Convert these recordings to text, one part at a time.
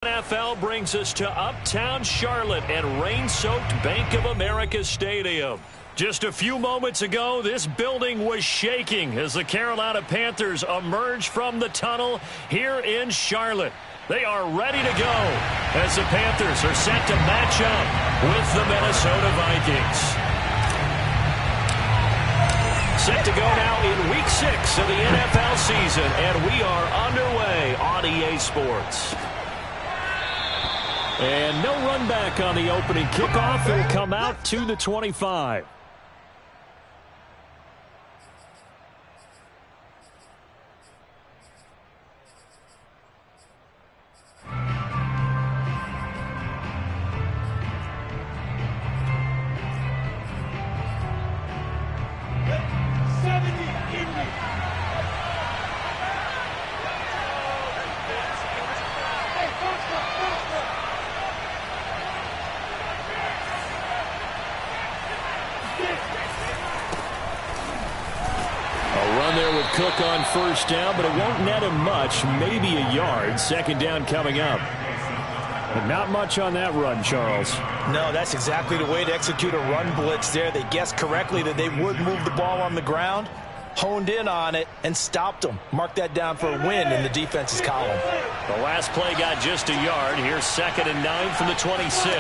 NFL brings us to Uptown Charlotte and rain-soaked Bank of America Stadium. Just a few moments ago, this building was shaking as the Carolina Panthers emerged from the tunnel here in Charlotte. They are ready to go as the Panthers are set to match up with the Minnesota Vikings. Set to go now in Week 6 of the NFL season, and we are underway on EA Sports. And no run back on the opening kickoff. It'll come out to the 25. Cook on first down, but it won't net him much, maybe a yard. Second down coming up. But not much on that run, Charles. No, that's exactly the way to execute a run blitz there. They guessed correctly that they would move the ball on the ground, honed in on it, and stopped them. Mark that down for a win in the defense's column. The last play got just a yard. Here's 2nd and 9 from the 26.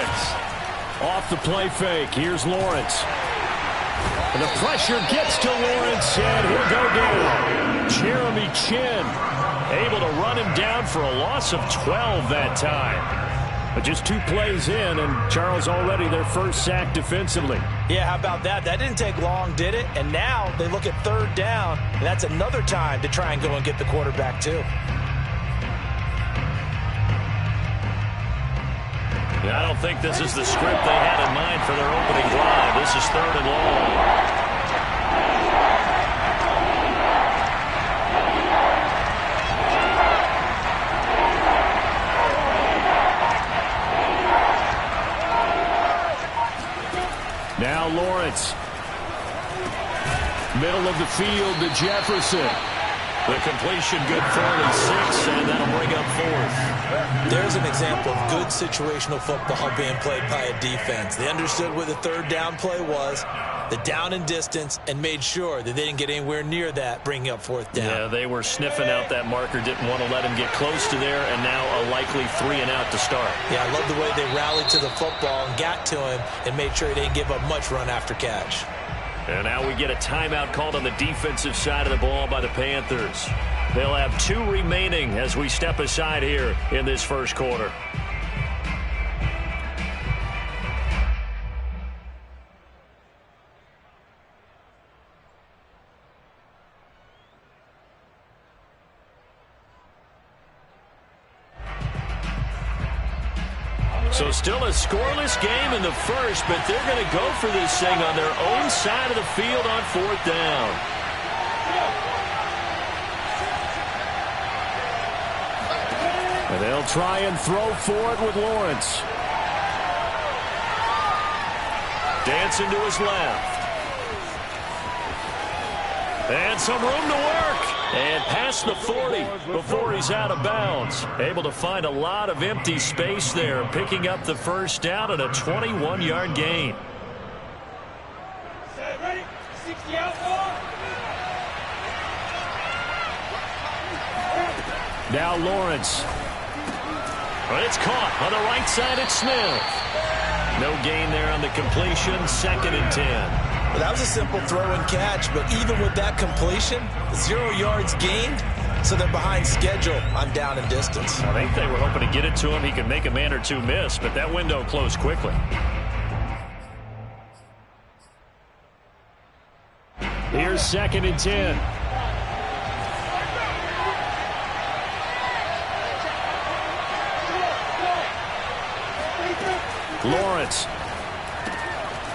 Off the play fake. Here's Lawrence. And the pressure gets to Lawrence, and he'll go down. Jeremy Chin able to run him down for a loss of 12 that time. But just 2 plays in, and Charles already their first sack defensively. Yeah, how about that? That didn't take long, did it? And now they look at 3rd down, and that's another time to try and go and get the quarterback too. I don't think this is the script they had in mind for their opening drive. This is 3rd and long. Now Lawrence. Middle of the field to Jefferson. The completion good for 6, and that'll bring up 4th. There's an example of good situational football being played by a defense. They understood what the 3rd down play was, the down and distance, and made sure that they didn't get anywhere near that, bringing up 4th down. Yeah, they were sniffing out that marker, didn't want to let him get close to there, and now a likely 3 and out to start. Yeah, I love the way they rallied to the football and got to him and made sure they didn't give up much run after catch. And now we get a timeout called on the defensive side of the ball by the Panthers. They'll have 2 remaining as we step aside here in this first quarter. So still a scoreless game in the first, but they're going to go for this thing on their own side of the field on 4th down. And they'll try and throw for it with Lawrence. Dancing to his left. And some room to work. And past the 40 before he's out of bounds. Able to find a lot of empty space there, picking up the first down and a 21-yard gain. Ready? 60 out. Now Lawrence. But it's caught on the right side at Smith. No gain there on the completion. 2nd and 10. Well, that was a simple throw and catch, but even with that completion, 0 yards gained, so they're behind schedule on down and distance. I think they were hoping to get it to him. He could make a man or 2 miss, but that window closed quickly. Here's 2nd and 10. Lawrence.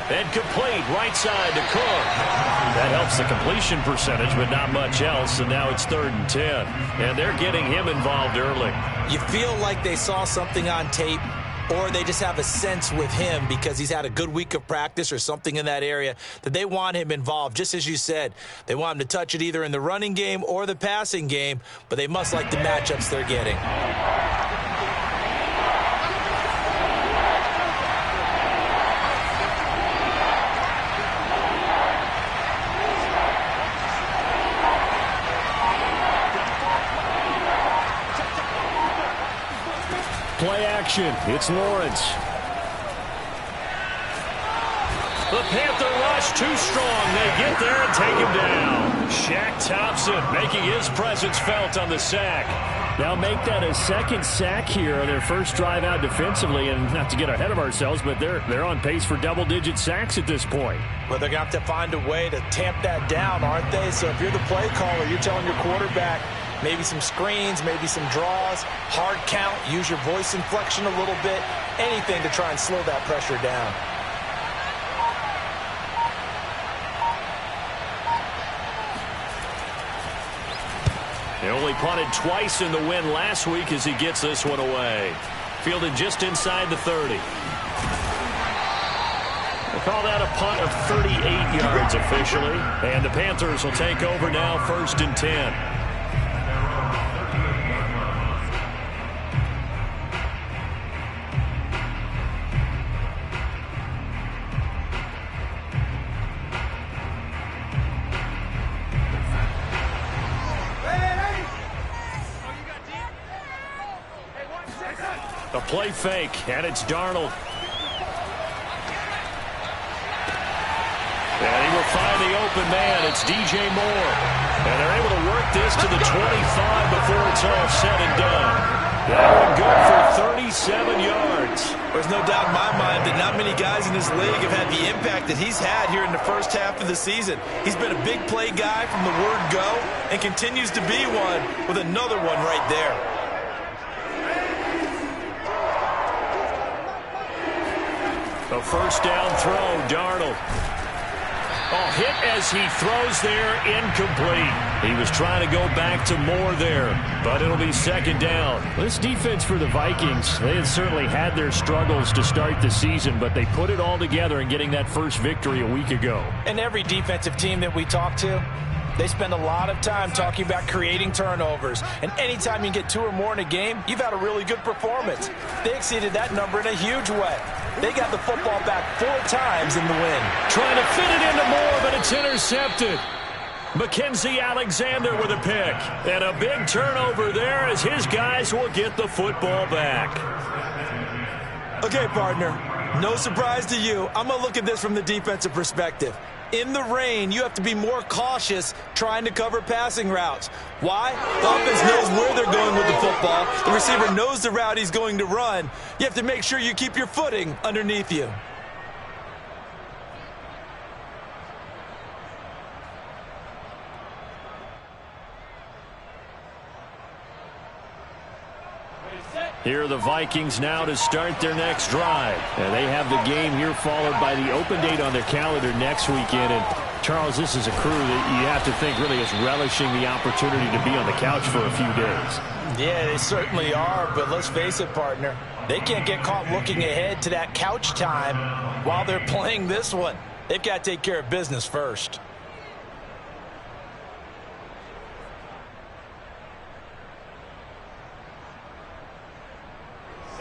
And complete right side to Cook. That helps the completion percentage, but not much else. And now it's 3rd and 10. And they're getting him involved early. You feel like they saw something on tape, or they just have a sense with him because he's had a good week of practice or something in that area that they want him involved. Just as you said, they want him to touch it either in the running game or the passing game, but they must like the matchups they're getting. Play action. It's Lawrence. The Panther rush too strong. They get there and take him down. Shaq Thompson making his presence felt on the sack. Now make that a second sack here on their first drive out defensively. And not to get ahead of ourselves, but they're on pace for double-digit sacks at this point. Well, they're going to have to find a way to tamp that down, aren't they? So if you're the play caller, you're telling your quarterback maybe some screens, maybe some draws, hard count, use your voice inflection a little bit, anything to try and slow that pressure down. He only punted twice in the win last week as he gets this one away. Fielded just inside the 30. We'll call that a punt of 38 yards officially. And the Panthers will take over now, 1st and 10. A play fake, and it's Darnold. And he will find the open man. It's DJ Moore. And they're able to work this to the 25 before it's all said and done. That one good for 37 yards. There's no doubt in my mind that not many guys in this league have had the impact that he's had here in the first half of the season. He's been a big play guy from the word go and continues to be one with another one right there. A first down throw, Darnold. Oh, hit as he throws there, incomplete. He was trying to go back to Moore there, but it'll be 2nd down. This defense for the Vikings, they had certainly had their struggles to start the season, but they put it all together in getting that first victory a week ago. And every defensive team that we talk to, they spend a lot of time talking about creating turnovers. And anytime you get 2 or more in a game, you've had a really good performance. They exceeded that number in a huge way. They got the football back 4 times in the win. Trying to fit it into Moore, but it's intercepted. Mackenzie Alexander with a pick. And a big turnover there as his guys will get the football back. Okay, partner, no surprise to you. I'm going to look at this from the defensive perspective. In the rain, you have to be more cautious trying to cover passing routes. Why? The offense knows where they're going with the football. The receiver knows the route he's going to run. You have to make sure you keep your footing underneath you. Here are the Vikings now to start their next drive. And they have the game here followed by the open date on their calendar next weekend. And, Charles, this is a crew that you have to think really is relishing the opportunity to be on the couch for a few days. Yeah, they certainly are, but let's face it, partner. They can't get caught looking ahead to that couch time while they're playing this one. They've got to take care of business first.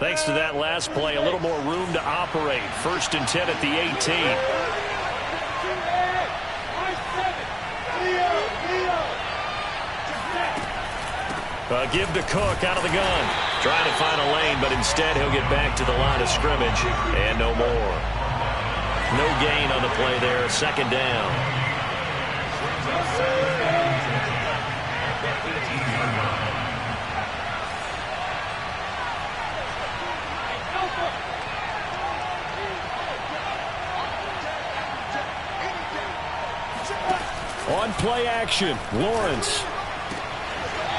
Thanks to that last play, a little more room to operate. 1st and 10 at the 18. Give to Cook out of the gun. Trying to find a lane, but instead he'll get back to the line of scrimmage. And no more. No gain on the play there. 2nd down. On play action, Lawrence.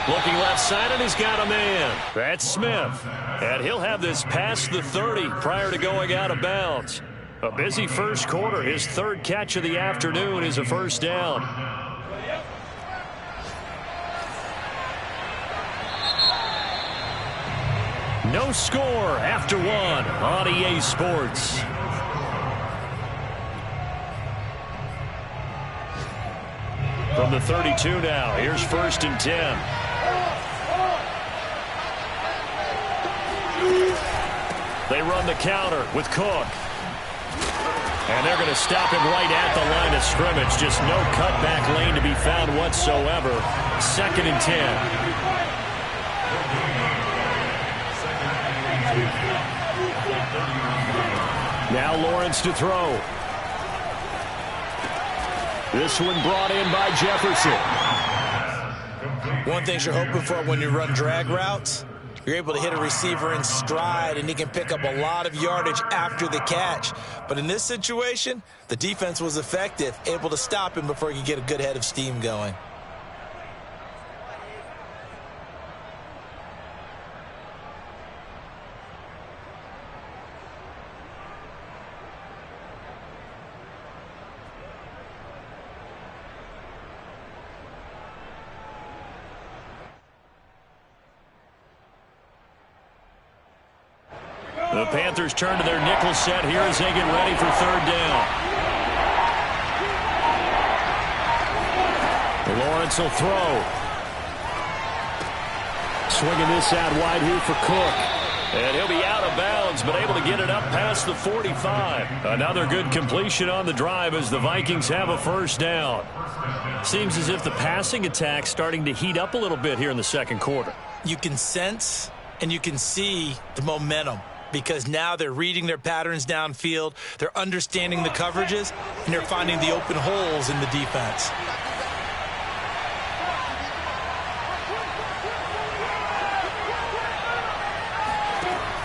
Looking left side, and he's got a man. That's Smith. And he'll have this past the 30 prior to going out of bounds. A busy first quarter. His 3rd catch of the afternoon is a first down. No score after 1 on EA Sports. From the 32 now, here's 1st and 10. They run the counter with Cook. And they're going to stop him right at the line of scrimmage. Just no cutback lane to be found whatsoever. 2nd and 10. Now Lawrence to throw. This one brought in by Jefferson. One thing you're hoping for when you run drag routes, you're able to hit a receiver in stride, and he can pick up a lot of yardage after the catch. But in this situation, the defense was effective, able to stop him before he could get a good head of steam going. The Panthers turn to their nickel set here as they get ready for third down. Lawrence will throw. Swinging this out wide here for Cook. And he'll be out of bounds, but able to get it up past the 45. Another good completion on the drive as the Vikings have a first down. Seems as if the passing attack's starting to heat up a little bit here in the second quarter. You can sense and you can see the momentum, because now they're reading their patterns downfield, they're understanding the coverages, and they're finding the open holes in the defense.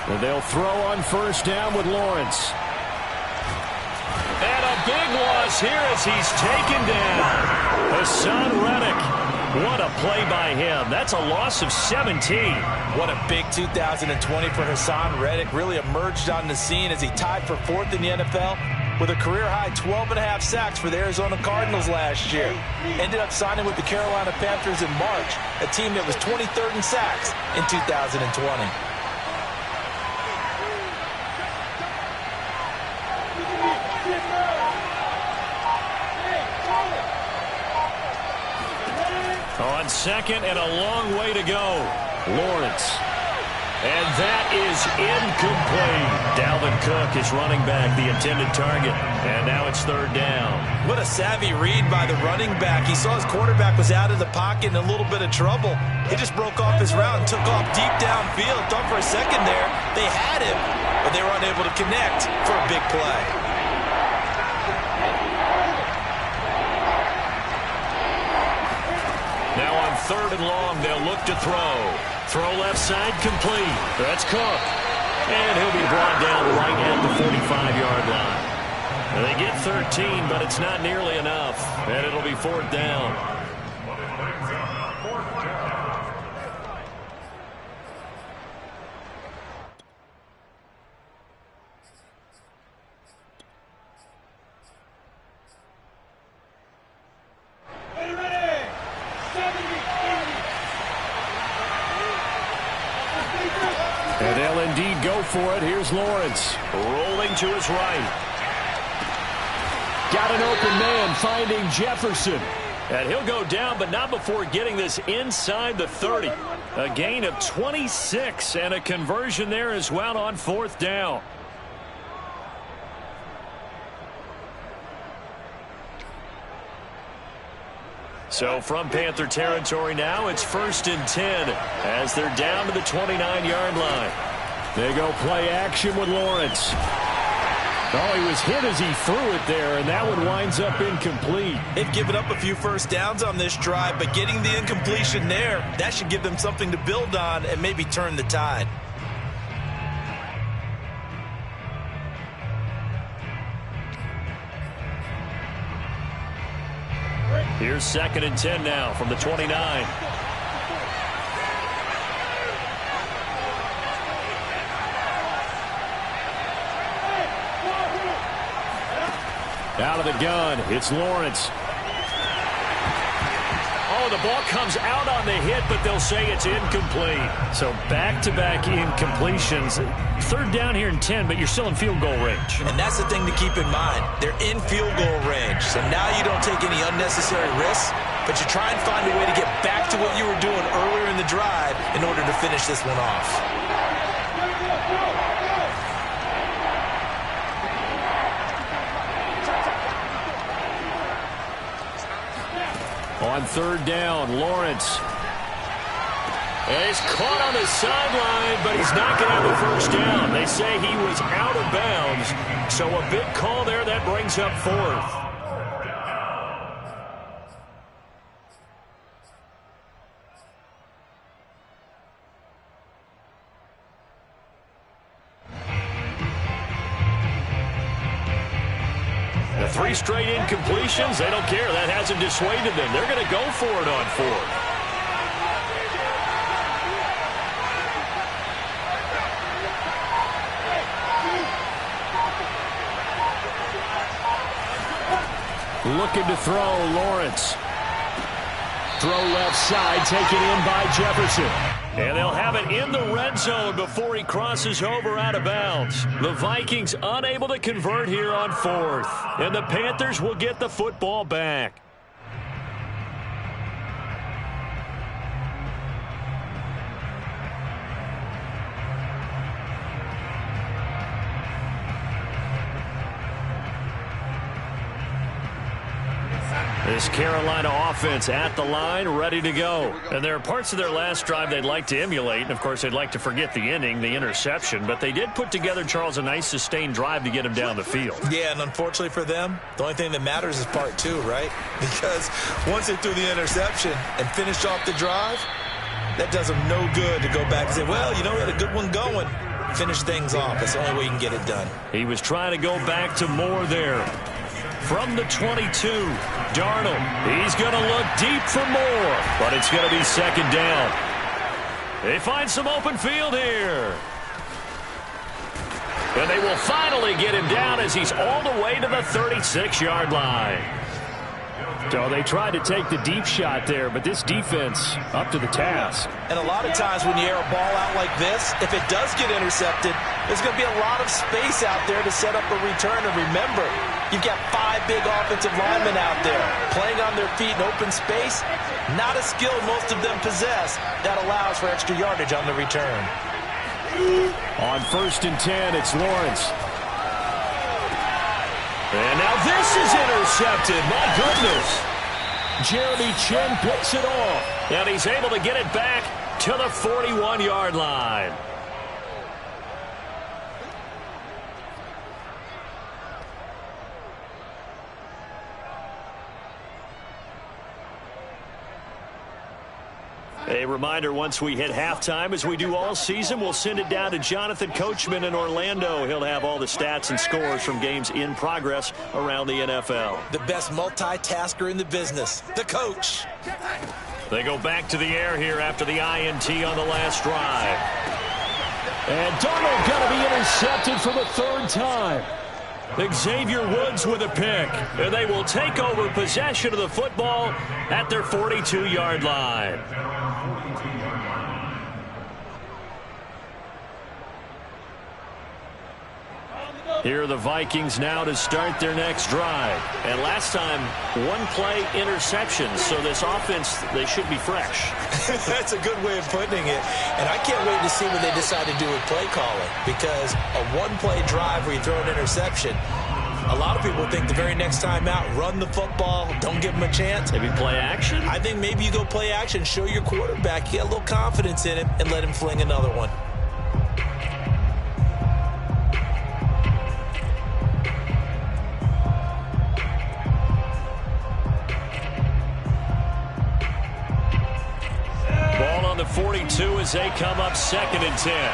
And they'll throw on first down with Lawrence. And a big loss here as he's taken down. Hassan Reddick. What a play by him. That's a loss of 17. What a big 2020 for Hassan Reddick. Really emerged on the scene as he tied for fourth in the NFL with a career-high 12.5 sacks for the Arizona Cardinals last year. Ended up signing with the Carolina Panthers in March, a team that was 23rd in sacks in 2020. On second and a long way to go. Lawrence. And that is incomplete. Dalvin Cook is running back, the intended target. And now it's third down. What a savvy read by the running back. He saw his quarterback was out of the pocket in a little bit of trouble. He just broke off his route and took off deep downfield. Thought for a second there they had him, but they were unable to connect for a big play. Now on third and long, they'll look to throw. Throw left side, complete. That's Cook. And he'll be brought down right at the 45-yard line. And they get 13, but it's not nearly enough. And it'll be fourth down. And they'll indeed go for it. Here's Lawrence rolling to his right. Got an open man finding Jefferson. And he'll go down, but not before getting this inside the 30. A gain of 26 and a conversion there as well on fourth down. So from Panther territory now, it's 1st and 10 as they're down to the 29-yard line. They go play action with Lawrence. Oh, he was hit as he threw it there, and that one winds up incomplete. They've given up a few first downs on this drive, but getting the incompletion there, that should give them something to build on and maybe turn the tide. Here's 2nd and 10 now from the 29. Out of the gun, it's Lawrence. Oh, the ball comes out on the hit, but they'll say it's incomplete. So back-to-back incompletions. Third down here in 10, but you're still in field goal range. And that's the thing to keep in mind. They're in field goal range. So now you don't take any unnecessary risks, but you try and find a way to get back to what you were doing earlier in the drive in order to finish this one off. On third down, Lawrence. And he's caught on the sideline, but he's not going to have the first down. They say he was out of bounds, so a big call there. That brings up fourth. The 3 straight incompletions, they don't care. That hasn't dissuaded them. They're going to go for it on fourth. Looking to throw, Lawrence. Throw left side, taken in by Jefferson. And they'll have it in the red zone before he crosses over out of bounds. The Vikings unable to convert here on fourth. And the Panthers will get the football back. This Carolina offense at the line, ready to go. And there are parts of their last drive they'd like to emulate. And, of course, they'd like to forget the inning, the interception. But they did put together, Charles, a nice sustained drive to get him down the field. Yeah, and unfortunately for them, the only thing that matters is part 2, right? Because once they threw the interception and finished off the drive, that does them no good to go back and say, well, you know, we had a good one going. Finish things off. That's the only way you can get it done. He was trying to go back to more there. From the 22, Darnold. He's going to look deep for more, but it's going to be second down. They find some open field here. And they will finally get him down as he's all the way to the 36-yard line. So they tried to take the deep shot there, but this defense up to the task. And a lot of times when you air a ball out like this, if it does get intercepted, there's going to be a lot of space out there to set up a return. And remember, you've got 5 big offensive linemen out there playing on their feet in open space. Not a skill most of them possess that allows for extra yardage on the return. On 1st and 10, it's Lawrence. And now this is intercepted. My goodness. Jeremy Chin picks it off. And he's able to get it back to the 41-yard line. A reminder, once we hit halftime, as we do all season, we'll send it down to Jonathan Coachman in Orlando. He'll have all the stats and scores from games in progress around the NFL. The best multitasker in the business, the coach. They go back to the air here after the INT on the last drive. And Darnold going to be intercepted for the 3rd time. Xavier Woods with a pick. And they will take over possession of the football at their 42-yard line. Here are the Vikings now to start their next drive. And last time, 1-play interception. So this offense, they should be fresh. That's a good way of putting it. And I can't wait to see what they decide to do with play calling. Because a 1-play drive where you throw an interception, a lot of people think the very next time out, run the football, don't give them a chance. Maybe play action? I think maybe you go play action, show your quarterback, you get a little confidence in him, and let him fling another one. Ball on the 42 as they come up 2nd and 10.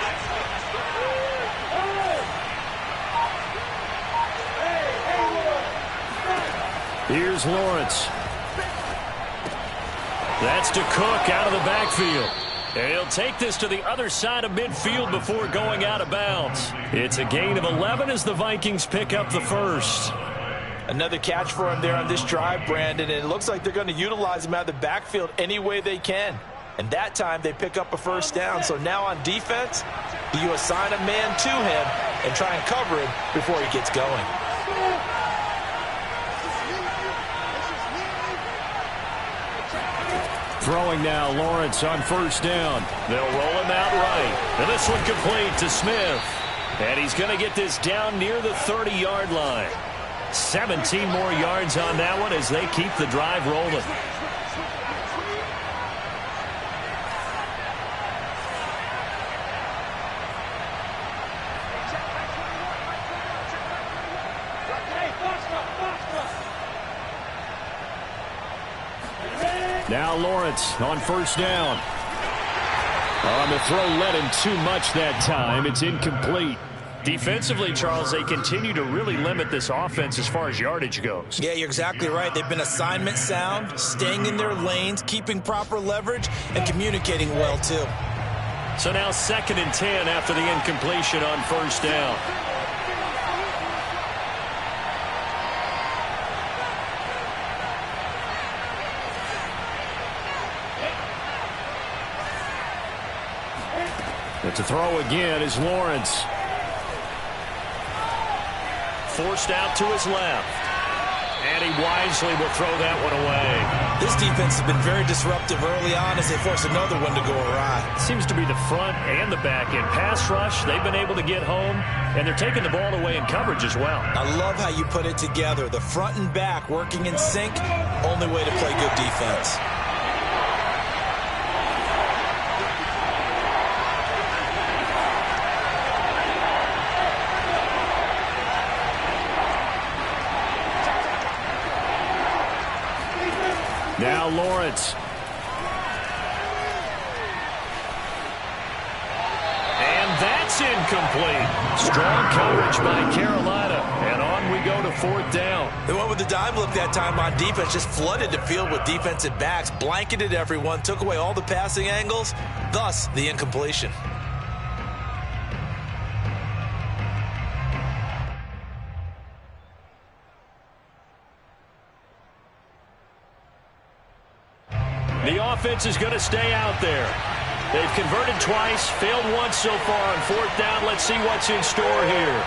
Here's Lawrence. That's to Cook out of the backfield. And he'll take this to the other side of midfield before going out of bounds. It's a gain of 11 as the Vikings pick up the first. Another catch for him there on this drive, Brandon, and it looks like they're going to utilize him out of the backfield any way they can. And that time they pick up a first down. So now on defense, you assign a man to him and try and cover him before he gets going. Throwing now, Lawrence on 1st down. They'll roll him out right. And this one complete to Smith. And he's going to get this down near the 30-yard line. 17 more yards on that one as they keep the drive rolling. Now Lawrence on first down. On the throw, led him too much that time. It's incomplete. Defensively, Charles, they continue to really limit this offense as far as yardage goes. Yeah, you're exactly right. They've been assignment sound, staying in their lanes, keeping proper leverage, and communicating well, too. So now 2nd and 10 after the incompletion on first down. But to throw again is Lawrence. Forced out to his left. And he wisely will throw that one away. This defense has been very disruptive early on as they force another one to go awry. Seems to be the front and the back end. Pass rush, they've been able to get home, and they're taking the ball away in coverage as well. I love how you put it together. The front and back working in sync, only way to play good defense. Now Lawrence. And that's incomplete. Strong coverage by Carolina. And on we go to 4th down. They went with the dime look that time on defense, just flooded the field with defensive backs, blanketed everyone, took away all the passing angles, thus the incompletion. The offense is going to stay out there. They've converted twice, failed once so far on 4th down. Let's see what's in store here.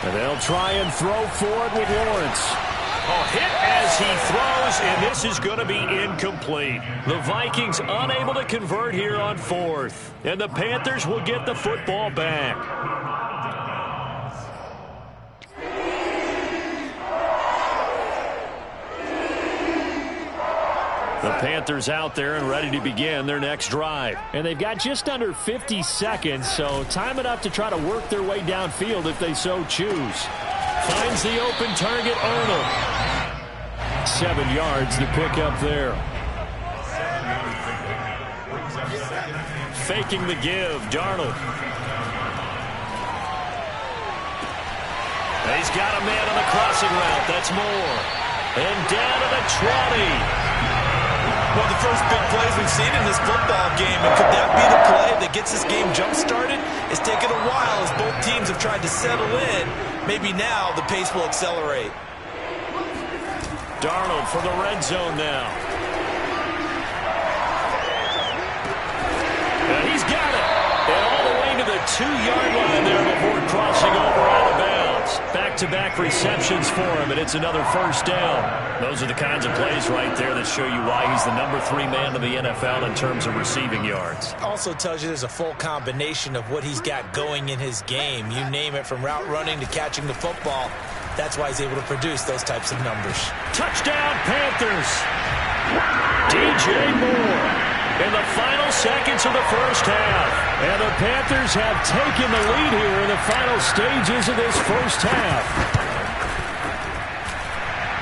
And they'll try and throw forward with Lawrence. A hit as he throws, and this is going to be incomplete. The Vikings unable to convert here on 4th. And the Panthers will get the football back. The Panthers out there and ready to begin their next drive. And they've got just under 50 seconds, so time enough to try to work their way downfield if they so choose. Finds the open target, Arnold. 7 yards to pick up there. Faking the give, Darnold. He's got a man on the crossing route. That's Moore. And down to the 20. One of the first big plays we've seen in this football game, and could that be the play that gets this game jump-started? It's taken a while as both teams have tried to settle in. Maybe now the pace will accelerate. Darnold for the red zone now. And he's got it. And all the way to the 2-yard line there before crossing over out of bounds. Back-to-back receptions for him, and it's another first down. Those are the kinds of plays right there that show you why he's the number 3 man in the NFL in terms of receiving yards. Also tells you there's a full combination of what he's got going in his game. You name it, from route running to catching the football. That's why he's able to produce those types of numbers. Touchdown, Panthers! DJ Moore in the final seconds of the first half. And the Panthers have taken the lead here in the final stages of this first half.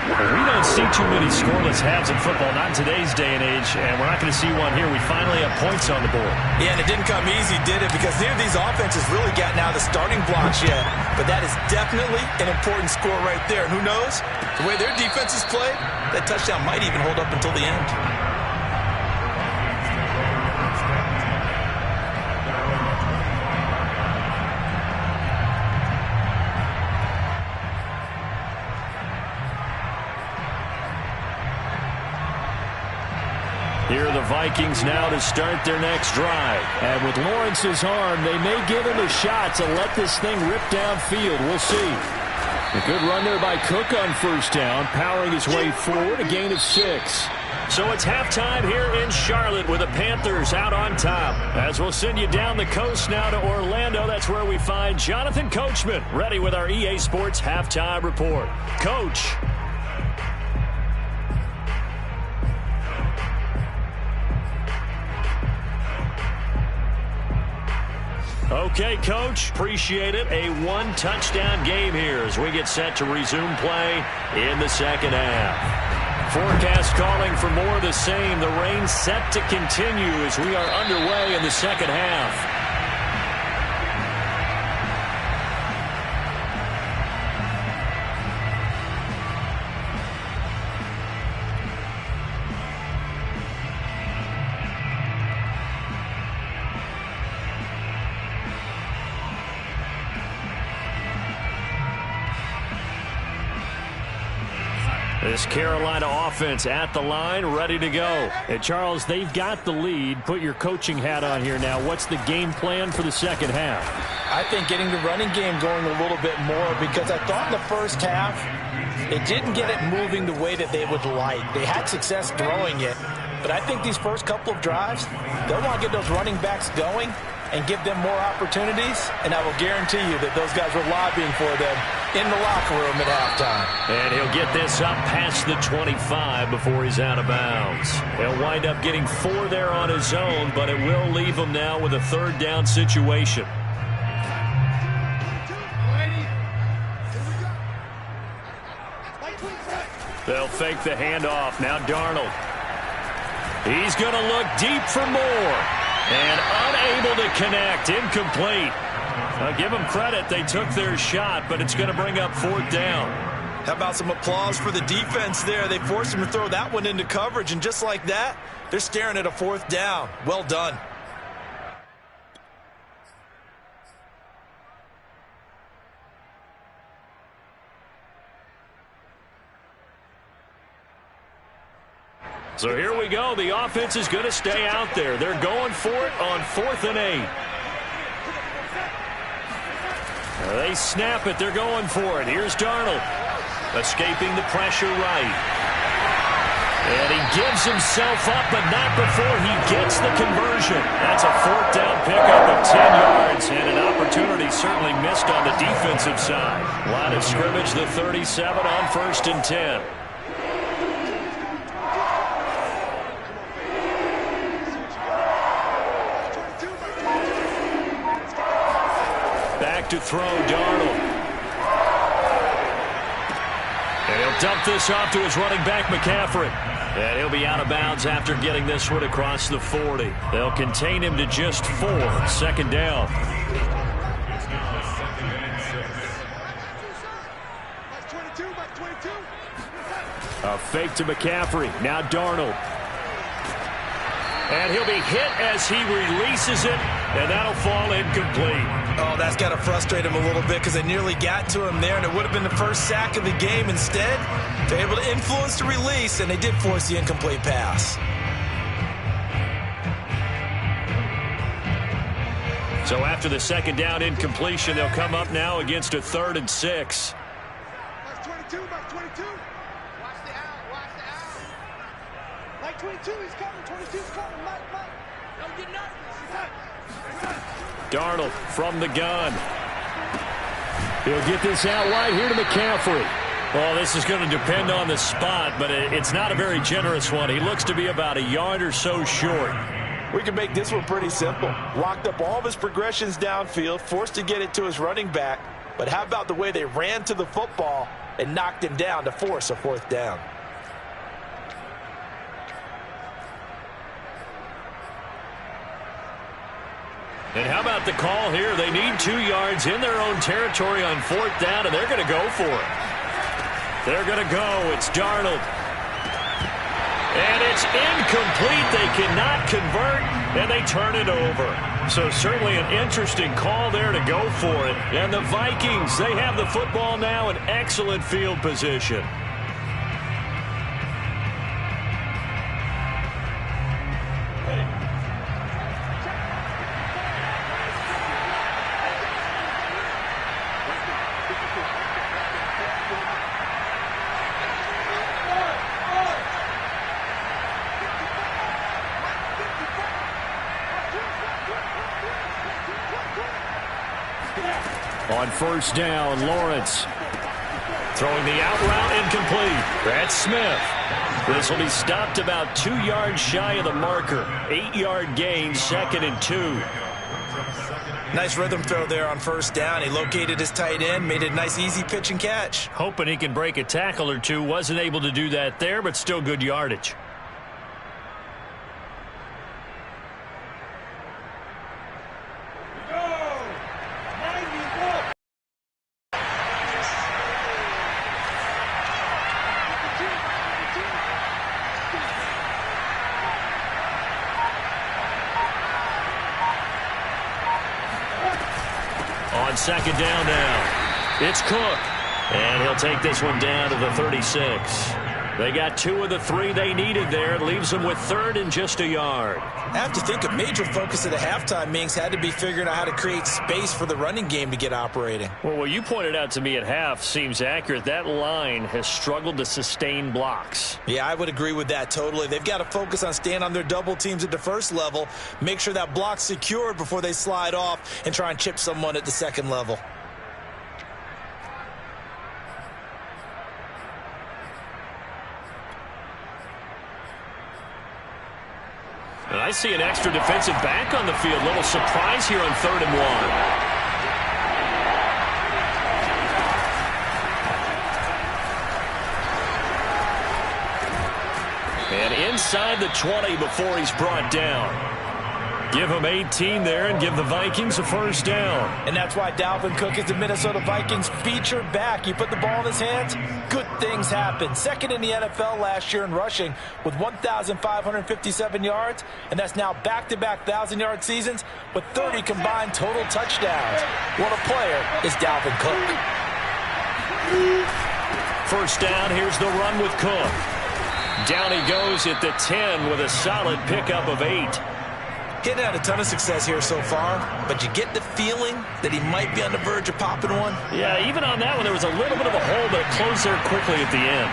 We don't see too many scoreless halves in football, not in today's day and age, and we're not going to see one here. We finally have points on the board. Yeah, and it didn't come easy, did it? Because neither of these offenses really got now the starting blocks yet. But that is definitely an important score right there. And who knows? The way their defenses play, that touchdown might even hold up until the end. Here are the Vikings now to start their next drive. And with Lawrence's arm, they may give him a shot to let this thing rip downfield. We'll see. A good run there by Cook on first down, powering his way forward, a gain of 6. So it's halftime here in Charlotte with the Panthers out on top. As we'll send you down the coast now to Orlando, that's where we find Jonathan Coachman, ready with our EA Sports Halftime Report. Coach. Okay, Coach, appreciate it. A one-touchdown game here as we get set to resume play in the second half. Forecast calling for more of the same. The rain set to continue as we are underway in the second half. This Carolina offense at the line, ready to go. And Charles, they've got the lead. Put your coaching hat on here now. What's the game plan for the second half? I think getting the running game going a little bit more, because I thought in the first half it didn't get it moving the way that they would like. They had success throwing it, but I think these first couple of drives, they'll want to get those running backs going and give them more opportunities, and I will guarantee you that those guys were lobbying for them in the locker room at halftime. And he'll get this up past the 25 before he's out of bounds. He'll wind up getting 4 there on his own, but it will leave him now with a third down situation. They'll fake the handoff. Now Darnold. He's going to look deep for more. And unable to connect. Incomplete. I'll give them credit. They took their shot, but it's going to bring up 4th down. How about some applause for the defense there? They forced him to throw that one into coverage, and just like that, they're staring at a 4th down. Well done. So here we go. The offense is going to stay out there. They're going for it on 4th and 8. They snap it. They're going for it. Here's Darnold. Escaping the pressure right. And he gives himself up, but not before he gets the conversion. That's a 4th down pickup of 10 yards, and an opportunity certainly missed on the defensive side. Line of scrimmage, the 37 on 1st and 10. To throw Darnold. And he'll dump this off to his running back, McCaffrey. And he'll be out of bounds after getting this one across the 40. They'll contain him to just 4. 2nd down. A fake to McCaffrey. Now Darnold. And he'll be hit as he releases it, and that'll fall incomplete. Oh, that's got to frustrate him a little bit, because they nearly got to him there, and it would have been the first sack of the game. Instead, they're able to influence the release, and they did force the incomplete pass. So after the 2nd down incompletion, they'll come up now against a 3rd and 6. Mark 22, Mark 22. Watch the out, watch the out. Mike 22, he's coming, 22's coming, Mike. Don't get nervous. Darnold from the gun. He'll get this out wide here to McCaffrey. Well, this is going to depend on the spot, but it's not a very generous one. He looks to be about a yard or so short. We can make this one pretty simple. Locked up all of his progressions downfield, forced to get it to his running back. But how about the way they ran to the football and knocked him down to force a 4th down? And how about the call here? They need 2 yards in their own territory on 4th down, and they're going to go for it. They're going to go. It's Darnold. And it's incomplete. They cannot convert, and they turn it over. So certainly an interesting call there to go for it. And the Vikings, they have the football now in excellent field position. On 1st down, Lawrence throwing the out route incomplete. That's Smith. This will be stopped about 2 yards shy of the marker. 8-yard gain, 2nd and 2. Nice rhythm throw there on first down. He located his tight end, made it a nice, easy pitch and catch. Hoping he can break a tackle or two. Wasn't able to do that there, but still good yardage. On second down now, it's Cook. And he'll take this one down to the 36. They got 2 of the 3 they needed there. It leaves them with 3rd and just a yard. I have to think a major focus at the halftime means had to be figuring out how to create space for the running game to get operating. Well, what you pointed out to me at half seems accurate. That line has struggled to sustain blocks. Yeah, I would agree with that totally. They've got to focus on staying on their double teams at the first level, make sure that block's secured before they slide off and try and chip someone at the second level. And I see an extra defensive back on the field. Little surprise here on 3rd and 1. And inside the 20 before he's brought down. Give him 18 there and give the Vikings a first down. And that's why Dalvin Cook is the Minnesota Vikings featured back. You put the ball in his hands, good things happen. Second in the NFL last year in rushing with 1,557 yards, and that's now back-to-back 1,000-yard seasons with 30 combined total touchdowns. What a player is Dalvin Cook. First down, here's the run with Cook. Down he goes at the 10 with a solid pickup of 8. Getting had a ton of success here so far, but you get the feeling that he might be on the verge of popping one. Yeah, even on that one, there was a little bit of a hole, but it closed there quickly at the end.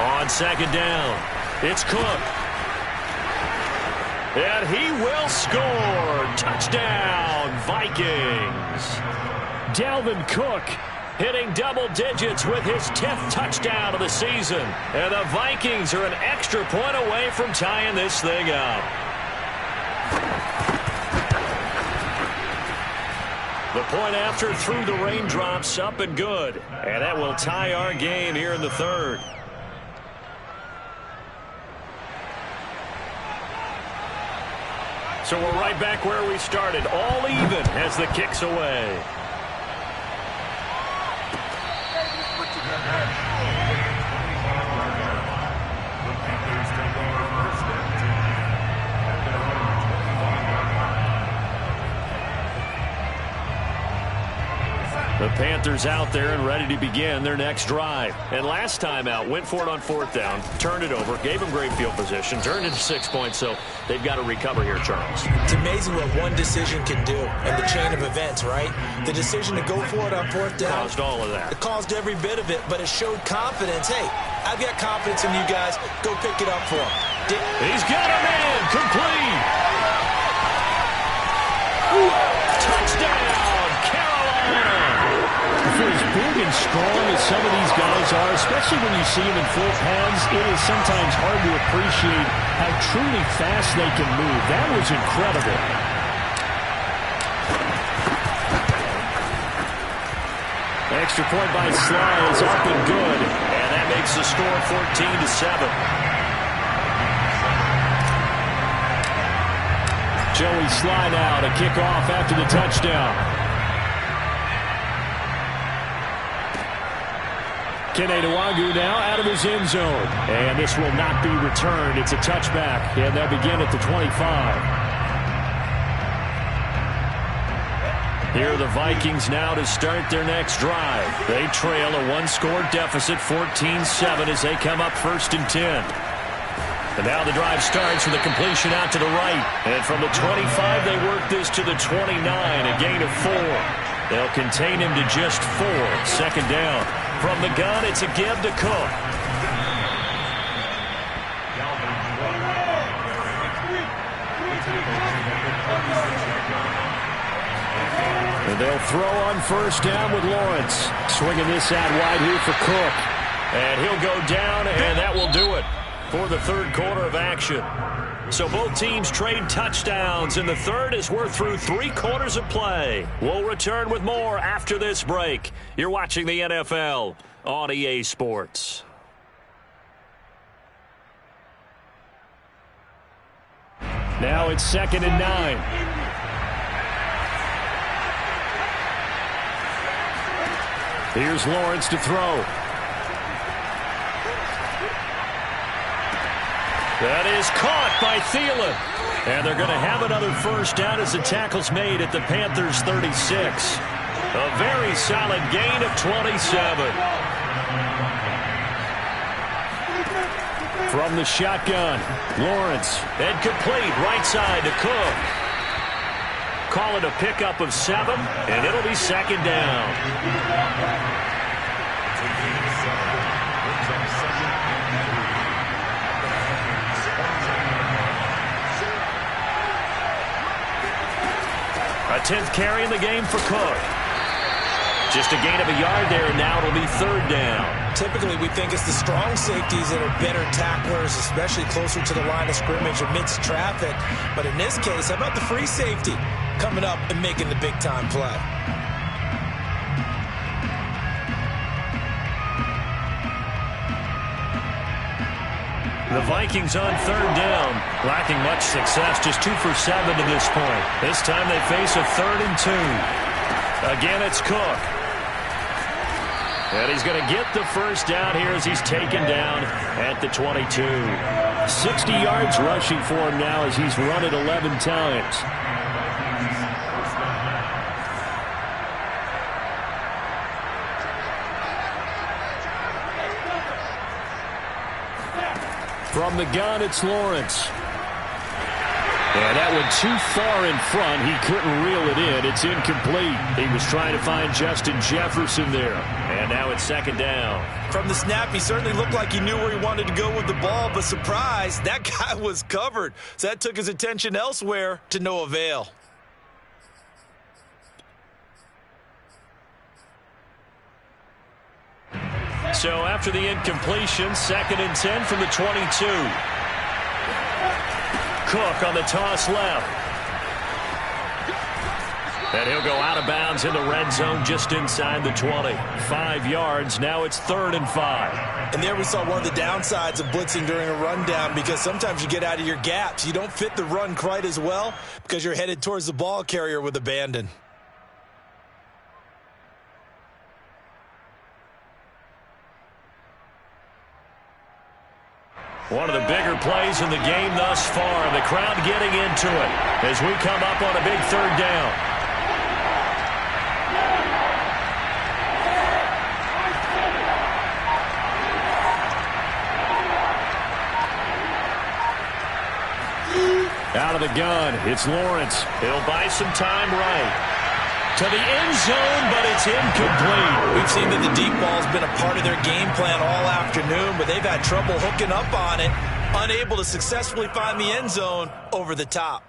On second down, it's Cook. And he will score. Touchdown, Vikings. Dalvin Cook hitting double digits with his 10th touchdown of the season. And the Vikings are an extra point away from tying this thing up. The point after through the raindrops, up and good. And that will tie our game here in the 3rd. So we're right back where we started, all even as the kick's away. The Panthers out there and ready to begin their next drive. And last time out, went for it on 4th down, turned it over, gave them great field position, turned it to 6 points, so they've got to recover here, Charles. It's amazing what one decision can do in the chain of events, right? The decision to go for it on 4th down. Caused all of that. It caused every bit of it, but it showed confidence. Hey, I've got confidence in you guys. Go pick it up for him. He's got a man. Complete. Touchdown, Carolina. For as big and strong as some of these guys are, especially when you see them in full pads, it is sometimes hard to appreciate how truly fast they can move. That was incredible. Extra point by Sly is up and good. And that makes the score 14-7. Joey Sly now to kick off after the touchdown. Kene Nwangwu now out of his end zone. And this will not be returned. It's a touchback. And they'll begin at the 25. Here are the Vikings now to start their next drive. They trail a 1-score deficit, 14-7, as they come up 1st and 10. And now the drive starts with a completion out to the right. And from the 25, they work this to the 29, a gain of 4. They'll contain him to just 4. Second down. From the gun, it's a give to Cook. And they'll throw on 1st down with Lawrence. Swinging this out wide here for Cook. And he'll go down, and that will do it. for the third quarter of action. So both teams trade touchdowns in the third as we're through 3 quarters of play. We'll return with more after this break. You're watching the NFL on EA Sports. Now it's 2nd and 9. Here's Lawrence to throw. That is caught by Thielen. And they're going to have another first down as the tackle's made at the Panthers' 36. A very solid gain of 27. From the shotgun, Lawrence. And complete right side to Cook. Call it a pickup of 7, and it'll be 2nd down. A 10th carry in the game for Cook. Just a gain of a yard there, and now it'll be 3rd down. Typically, we think it's the strong safeties that are better tacklers, especially closer to the line of scrimmage amidst traffic. But in this case, how about the free safety coming up and making the big-time play? The Vikings on 3rd down, lacking much success, just 2 for 7 to this point. This time they face a 3rd and 2. Again, it's Cook. And he's going to get the first down here as he's taken down at the 22. 60 yards rushing for him now as he's run it 11 times. From the gun, it's Lawrence. And that one too far in front. He couldn't reel it in. It's incomplete. He was trying to find Justin Jefferson there. And now it's 2nd down. From the snap, he certainly looked like he knew where he wanted to go with the ball, but surprise, that guy was covered. So that took his attention elsewhere to no avail. So after the incompletion, 2nd and 10 from the 22. Cook on the toss left. And he'll go out of bounds in the red zone just inside the 20. 5 yards. Now it's 3rd and 5. And there we saw one of the downsides of blitzing during a rundown, because sometimes you get out of your gaps. You don't fit the run quite as well because you're headed towards the ball carrier with abandon. One of the bigger plays in the game thus far. The crowd getting into it as we come up on a big 3rd down. Out of the gun, it's Lawrence. He'll buy some time right to the end zone, but it's incomplete. We've seen that the deep ball's been a part of their game plan all afternoon, but they've had trouble hooking up on it, unable to successfully find the end zone over the top.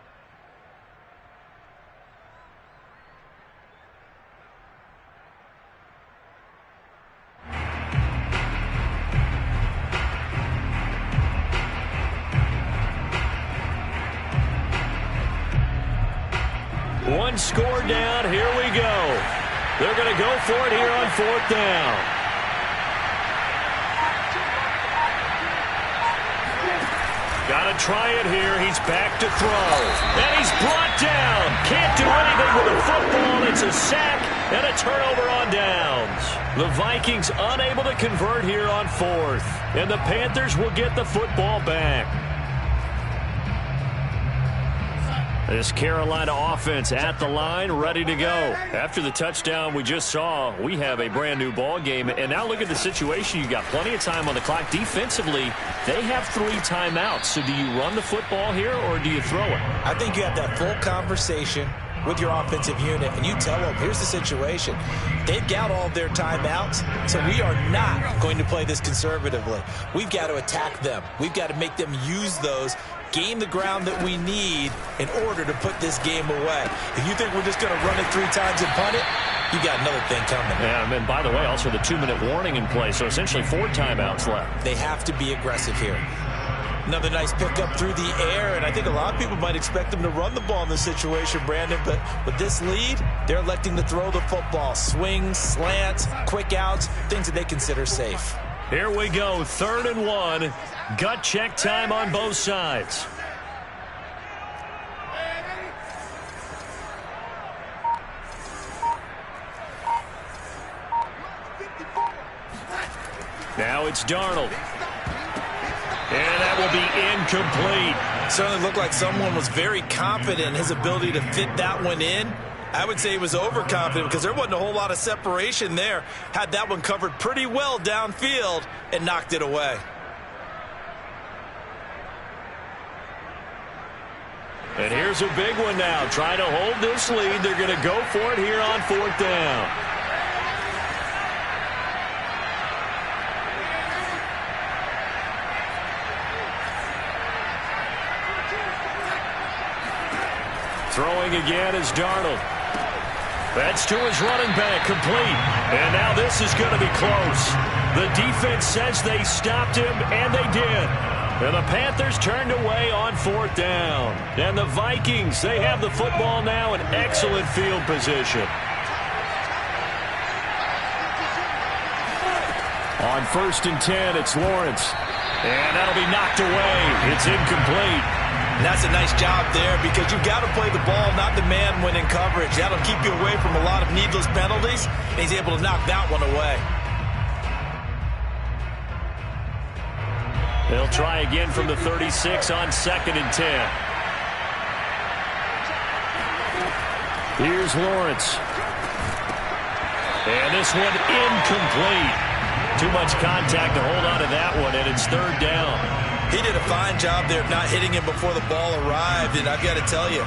One score down. Here we go. They're going to go for it here on 4th down. Got to try it here. He's back to throw. And he's brought down. Can't do anything with the football. It's a sack and a turnover on downs. The Vikings unable to convert here on 4th. And the Panthers will get the football back. This Carolina offense at the line, ready to go. After the touchdown we just saw, we have a brand new ball game. And now look at the situation. You got plenty of time on the clock. Defensively, they have 3 timeouts. So do you run the football here or do you throw it? I think you have that full conversation with your offensive unit, and you tell them, here's the situation. They've got all of their timeouts, so we are not going to play this conservatively. We've got to attack them. We've got to make them use those, gain the ground that we need in order to put this game away. If you think we're just going to run it 3 times and punt it, you got another thing coming. Yeah, and by the way, also the 2-minute warning in play, so essentially 4 timeouts left. They have to be aggressive here. Another nice pickup through the air, and I think a lot of people might expect them to run the ball in this situation, Brandon, but with this lead, they're electing to throw the football. Swings, slants, quick outs, things that they consider safe. Here we go, 3rd and 1. Gut check time on both sides. Now it's Darnold. And that will be incomplete. Certainly looked like someone was very confident in his ability to fit that one in. I would say he was overconfident because there wasn't a whole lot of separation there. Had that one covered pretty well downfield and knocked it away. And here's a big one now. Trying to hold this lead. They're going to go for it here on 4th down. Throwing again is Darnold. That's to his running back, complete. And now this is going to be close. The defense says they stopped him, and they did. And the Panthers turned away on 4th down. And the Vikings, they have the football now in excellent field position. On 1st and 10, it's Lawrence. And that'll be knocked away. It's incomplete. And that's a nice job there because you've got to play the ball, not the man when in coverage. That'll keep you away from a lot of needless penalties, and he's able to knock that one away. They'll try again from the 36 on 2nd and 10. Here's Lawrence. And this one incomplete. Too much contact to hold on to that one, and it's 3rd down. He did a fine job there of not hitting him before the ball arrived, and I've got to tell you,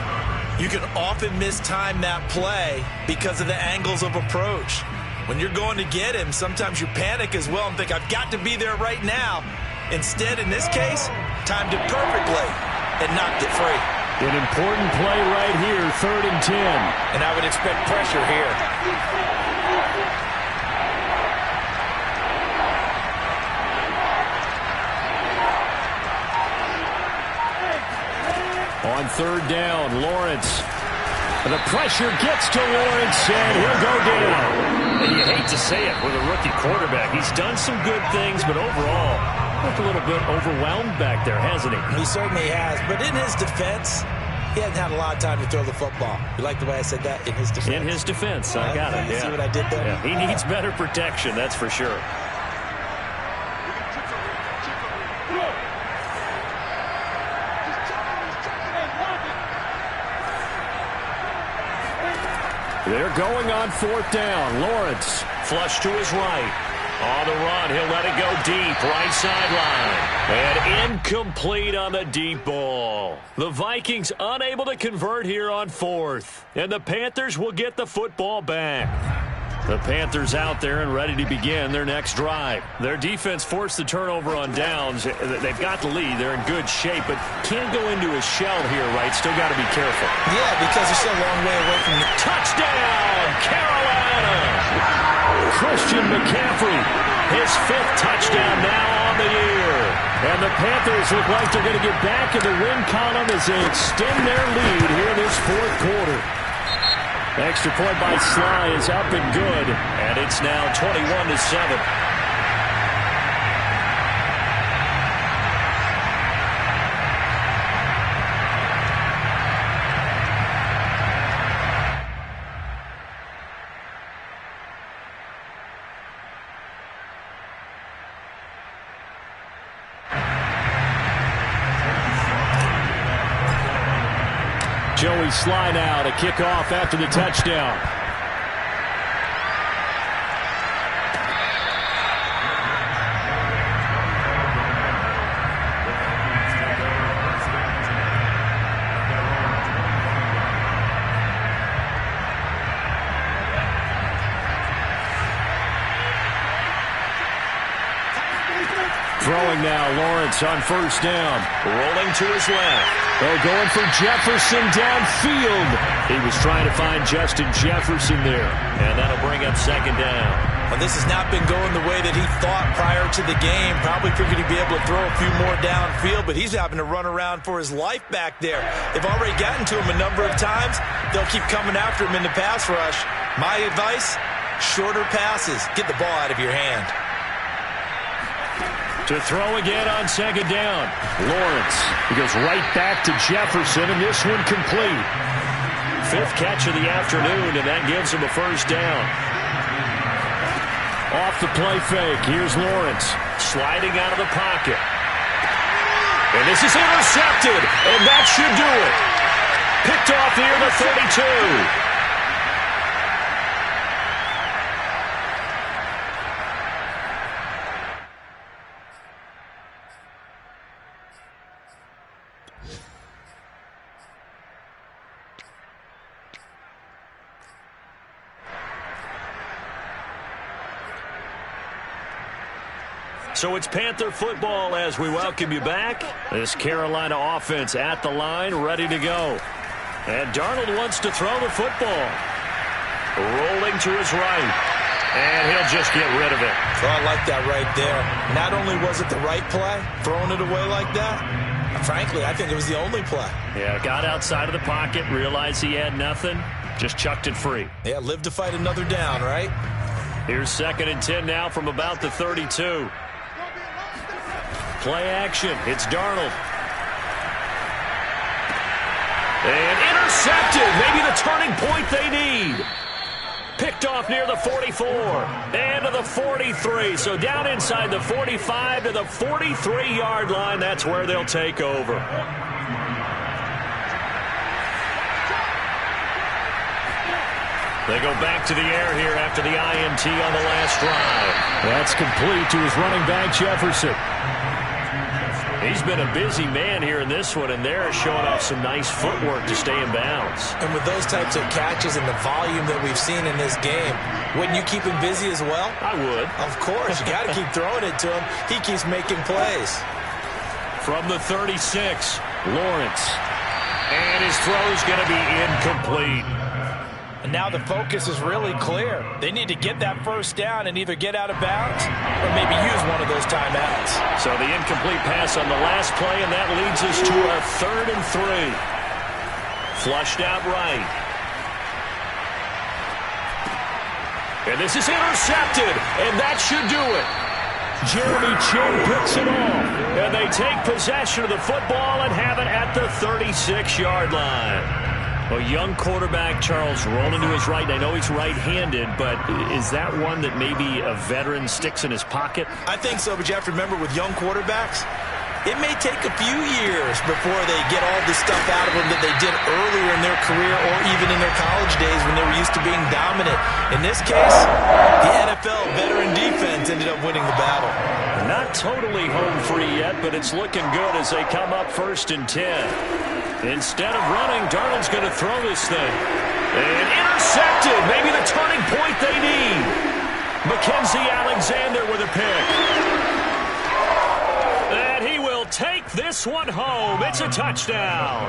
you can often mistime that play because of the angles of approach. When you're going to get him, sometimes you panic as well and think, I've got to be there right now. Instead, in this case, timed it perfectly and knocked it free. An important play right here, 3rd and 10. And I would expect pressure here. On 3rd down, Lawrence. And the pressure gets to Lawrence, and he'll go down. And you hate to say it with a rookie quarterback. He's done some good things, but overall, looked a little bit overwhelmed back there, hasn't he? He certainly has. But in his defense, he hasn't had a lot of time to throw the football. You like the way I said that? In his defense. In his defense. I got it. You see what I did there? Yeah. He needs better protection, that's for sure. They're going on 4th down. Lawrence, flush to his right. On the run, he'll let it go deep, right sideline. And incomplete on the deep ball. The Vikings unable to convert here on 4th. And the Panthers will get the football back. The Panthers out there and ready to begin their next drive. Their defense forced the turnover on downs. They've got the lead. They're in good shape, but can't go into a shell here, right? Still got to be careful. Yeah, because they're still a long way away from the touchdown, Carolina! Christian McCaffrey, his 5th touchdown now on the year. And the Panthers look like they're going to get back in the win column as they extend their lead here this 4th quarter. Extra point by Sly is up and good, and it's now 21-7. Joey Sly now to kick off after the touchdown. Throwing now, Lawrence on 1st down. Rolling to his left. They're going for Jefferson downfield. He was trying to find Justin Jefferson there. And that'll bring up 2nd down. Well, this has not been going the way that he thought prior to the game. Probably figured he'd be able to throw a few more downfield, but he's having to run around for his life back there. They've already gotten to him a number of times. They'll keep coming after him in the pass rush. My advice, shorter passes. Get the ball out of your hand. To throw again on second down. Lawrence. He goes right back to Jefferson, and this one complete. 5th catch of the afternoon, and that gives him a first down. Off the play fake. Here's Lawrence. Sliding out of the pocket. And this is intercepted, and that should do it. Picked off near the 32. So it's Panther football as we welcome you back. This Carolina offense at the line, ready to go. And Darnold wants to throw the football. Rolling to his right. And he'll just get rid of it. Oh, I like that right there. Not only was it the right play, throwing it away like that, frankly, I think it was the only play. Yeah, got outside of the pocket, realized he had nothing, just chucked it free. Yeah, live to fight another down, right? Here's 2nd and 10 now from about the 32. Play action. It's Darnold. And intercepted. Maybe the turning point they need. Picked off near the 44. And to the 43. So down inside the 45 to the 43-yard line. That's where they'll take over. They go back to the air here after the INT on the last drive. That's complete to his running back, Jefferson. He's been a busy man here in this one, and they're showing off some nice footwork to stay in bounds. And with those types of catches and the volume that we've seen in this game, wouldn't you keep him busy as well? I would. Of course. You got to keep throwing it to him. He keeps making plays. From the 36, Lawrence. And his throw's going to be incomplete. And now the focus is really clear. They need to get that first down and either get out of bounds or maybe use one of those timeouts. So the incomplete pass on the last play, and that leads us to a 3rd and 3. Flushed out right. And this is intercepted, and that should do it. Jeremy Chin picks it off, and they take possession of the football and have it at the 36-yard line. A young quarterback, Charles, rolling to his right. I know he's right-handed, but is that one that maybe a veteran sticks in his pocket? I think so, but you have to remember with young quarterbacks, it may take a few years before they get all the stuff out of them that they did earlier in their career or even in their college days when they were used to being dominant. In this case, the NFL veteran defense ended up winning the battle. Not totally home free yet, but it's looking good as they come up 1st and 10. Instead of running, Darnold's going to throw this thing. And intercepted. Maybe the turning point they need. Mackenzie Alexander with a pick. And he will take this one home. It's a touchdown.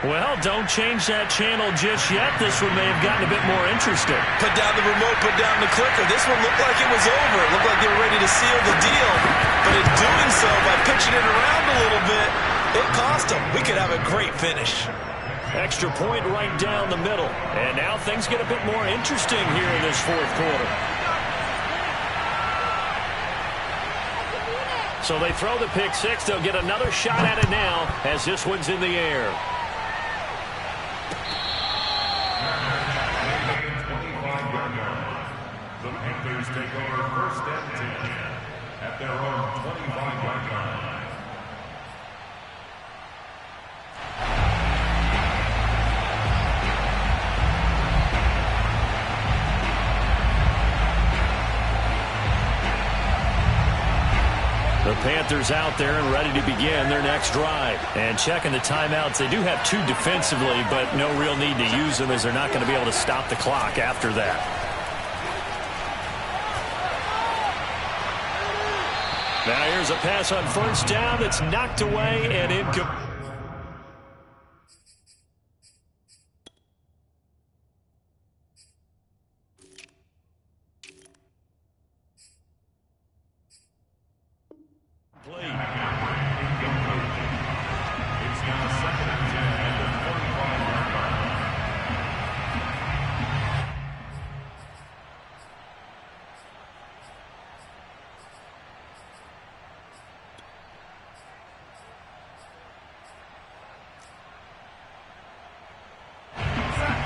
Well, don't change that channel just yet. This one may have gotten a bit more interesting. Put down the remote, put down the clicker. This one looked like it was over. It looked like they were ready to seal the deal. But in doing so, by pitching it around a little bit, it cost them. We could have a great finish. Extra point right down the middle. And now things get a bit more interesting here in this 4th quarter. So they throw the pick 6. They'll get another shot at it now as this one's in the air. The Panthers take over 1st and 10 at their own 25-yard line. The Panthers out there and ready to begin their next drive. And checking the timeouts, they do have 2 defensively, but no real need to use them as they're not going to be able to stop the clock after that. Now here's a pass on 1st down that's knocked away and incomplete.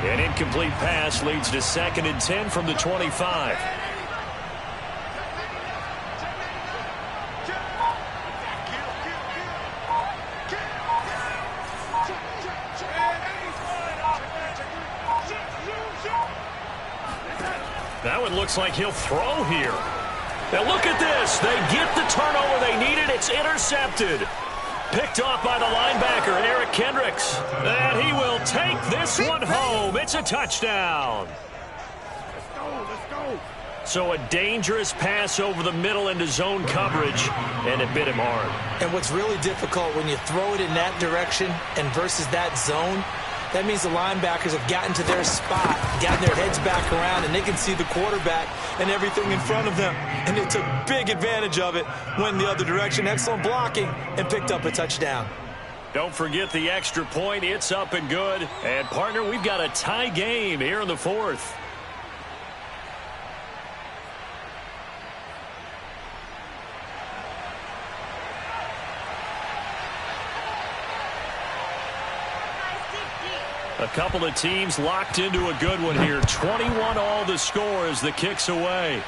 An incomplete pass leads to 2nd and 10 from the 25. That one looks like he'll throw here. Now look at this. They get the turnover they needed. It's intercepted. Picked off by the linebacker, Eric Kendricks. And he will take this one home. It's a touchdown. Let's go. So a dangerous pass over the middle into zone coverage, and it bit him hard. And what's really difficult when you throw it in that direction and versus that zone, that means the linebackers have gotten to their spot, gotten their heads back around, and they can see the quarterback and everything in front of them. And they took big advantage of it, went the other direction, excellent blocking, and picked up a touchdown. Don't forget the extra point. It's up and good. And, partner, we've got a tie game here in the 4th. A couple of teams locked into a good one here. 21 all the score as the kick's away.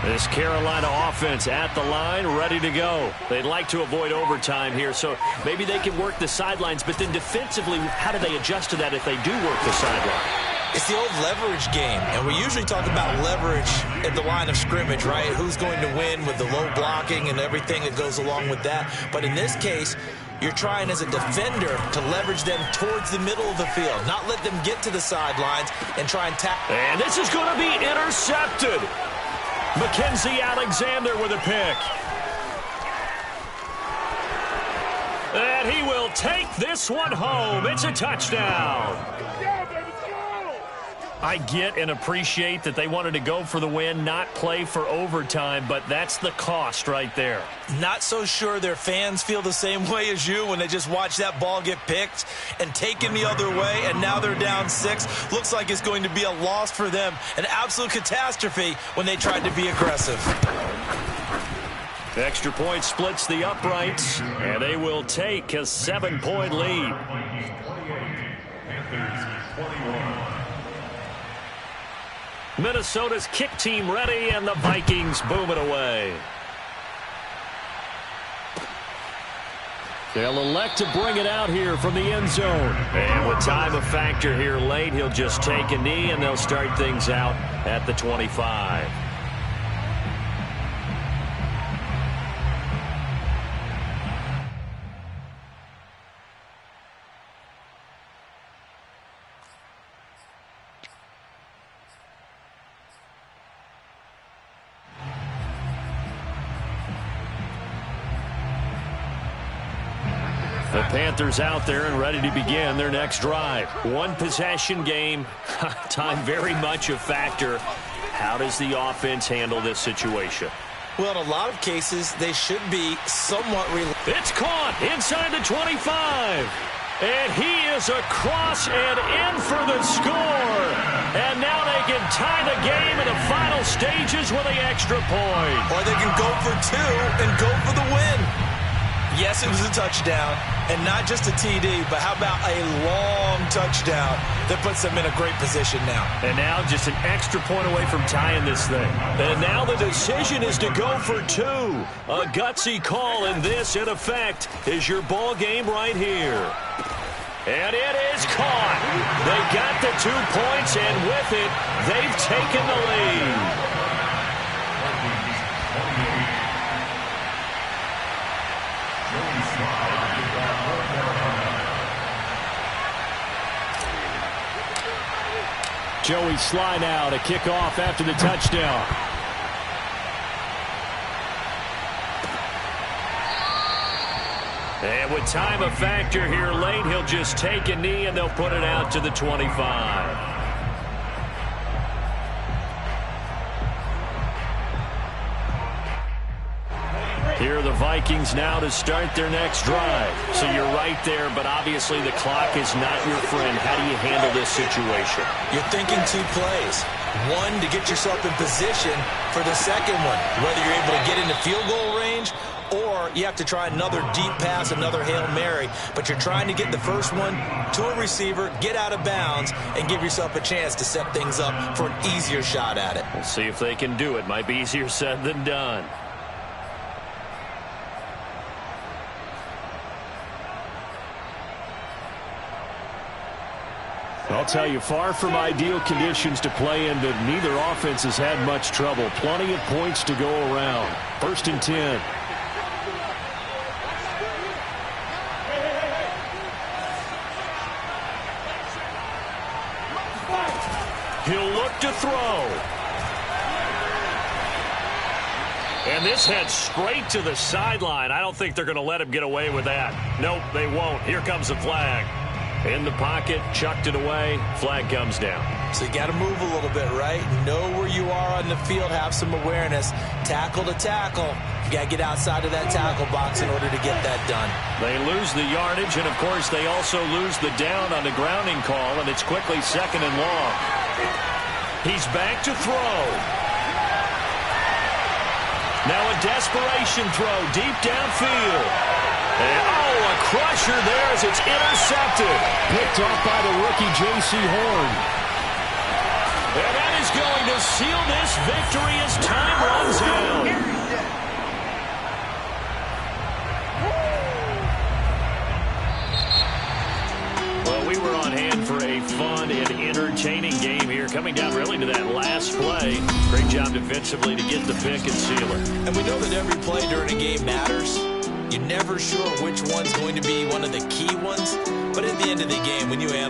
This Carolina offense at the line, ready to go. They'd like to avoid overtime here, so maybe they can work the sidelines, but then defensively, how do they adjust to that if they do work the sideline? It's the old leverage game, and we usually talk about leverage at the line of scrimmage, right? Who's going to win with the low blocking and everything that goes along with that. But in this case, you're trying as a defender to leverage them towards the middle of the field, not let them get to the sidelines and try and tap. And this is going to be intercepted. Mackenzie Alexander with a pick. And he will take this one home. It's a touchdown. I get and appreciate that they wanted to go for the win, not play for overtime, but that's the cost right there. Not so sure their fans feel the same way as you when they just watch that ball get picked and taken the other way, and now they're down 6. Looks like it's going to be a loss for them, an absolute catastrophe when they tried to be aggressive. Extra point splits the uprights, and they will take a 7-point lead. Panthers 21. Minnesota's kick team ready, and the Vikings boom it away. They'll elect to bring it out here from the end zone. And with time a factor here late, he'll just take a knee, and they'll start things out at the 25. The Panthers out there and ready to begin their next drive. One possession game. Time very much a factor. How does the offense handle this situation? Well, in a lot of cases, they should be somewhat It's caught inside the 25. And he is across and in for the score. And now they can tie the game in the final stages with the extra point. Or they can go for 2 and go for the win. Yes, it was a touchdown, and not just a TD, but how about a long touchdown that puts them in a great position now. And now just an extra point away from tying this thing. And now the decision is to go for 2. A gutsy call, and this, in effect, is your ball game right here. And it is caught. They got the 2 points, and with it, they've taken the lead. Joey Sly now to kick off after the touchdown. And with time a factor here late, he'll just take a knee and they'll put it out to the 25. Here are the Vikings now to start their next drive. So you're right there, but obviously the clock is not your friend. How do you handle this situation? You're thinking 2 plays. One, to get yourself in position for the second one, whether you're able to get into field goal range or you have to try another deep pass, another Hail Mary. But you're trying to get the first one to a receiver, get out of bounds, and give yourself a chance to set things up for an easier shot at it. We'll see if they can do it. Might be easier said than done. I'll tell you, far from ideal conditions to play in, but neither offense has had much trouble. Plenty of points to go around. 1st and 10. He'll look to throw. And this heads straight to the sideline. I don't think they're going to let him get away with that. Nope, they won't. Here comes the flag. In the pocket, chucked it away, flag comes down. So you got to move a little bit, right? Know where you are on the field, have some awareness. Tackle to tackle. You got to get outside of that tackle box in order to get that done. They lose the yardage, and of course they also lose the down on the grounding call, and it's quickly 2nd and long. He's back to throw. Now a desperation throw deep downfield. And, a crusher there as it's intercepted. Picked off by the rookie J.C. Horn. And that is going to seal this victory as time runs out. Well, we were on hand for a fun and entertaining game here, coming down really to that last play. Great job defensively to get the pick and seal it. And we know that every play during a game matters. You're never sure which one's going to be one of the key ones. But at the end of the game, when you analyze